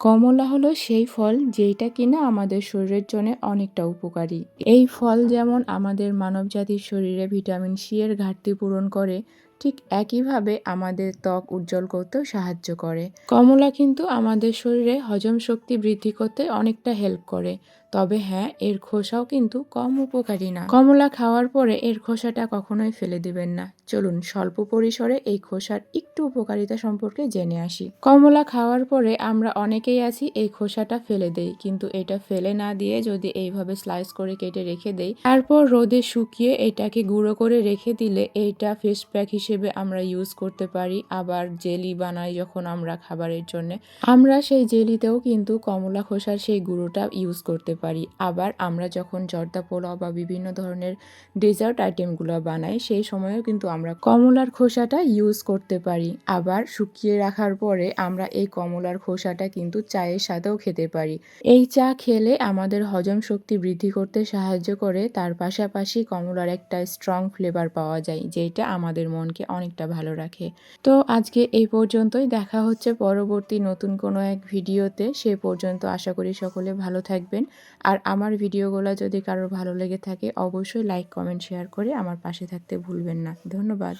কমলা হলো সেই ফল যেইটা কিনা আমাদের শরীরের জন্য অনেকটা উপকারী। এই ফল যেমন আমাদের মানবজাতির শরীরে ভিটামিন সি এর ঘাটতি পূরণ করে, ঠিক একইভাবে আমাদের ত্বক উজ্জ্বল করতেও সাহায্য করে। কমলা কিন্তু আমাদের শরীরে হজম শক্তি বৃদ্ধি করতে অনেকটা হেল্প করে। তবে হ্যাঁ, এর খোসাও কিন্তু কম উপকারী না। কমলা খাওয়ার পরে এর খোসাটা কখনোই ফেলে দিবেন না। চলুন স্বল্প পরিসরে এই খোসার একটু উপকারিতা সম্পর্কে জেনে আসি। কমলা খাওয়ার পরে আমরা অনেকেই আছি এই খোসাটা ফেলে দেই, কিন্তু এটা ফেলে না দিয়ে যদি এইভাবে স্লাইস করে কেটে রেখে দেই, তারপর রোদে শুকিয়ে এটাকে গুঁড়ো করে রেখে দিলে এইটা ফেস প্যাক হিসেবে আমরা ইউজ করতে পারি। আবার জেলি বানাই যখন আমরা খাবারের জন্য, আমরা সেই জেলিতেও কিন্তু কমলা খোসার সেই গুঁড়োটা ইউজ করতে পারি। আবার আমরা যখন জর্দা পোলাও বা বিভিন্ন ধরনের ডেজার্ট আইটেমগুলো বানাই, সেই সময়ও কিন্তু আমরা কমলার খোসাটা ইউজ করতে পারি। আবার শুকিয়ে রাখার পরে আমরা এই কমলার খোসাটা কিন্তু চায়ের সাথেও খেতে পারি। এই চা খেলে আমাদের হজম শক্তি বৃদ্ধি করতে সাহায্য করে। তার পাশাপাশি কমলার একটা স্ট্রং ফ্লেভার পাওয়া যায়, যেটা আমাদের মনকে অনেকটা ভালো রাখে। তো আজকে এই পর্যন্তই। দেখা হচ্ছে পরবর্তী নতুন কোনো এক ভিডিওতে। সে পর্যন্ত আশা করি সকলে ভালো থাকবেন। আর আমার ভিডিওগুলো যদি কারোর ভালো লেগে থাকে, অবশ্যই লাইক, কমেন্ট, শেয়ার করে আমার পাশে থাকতে ভুলবেন না। ধন্যবাদ।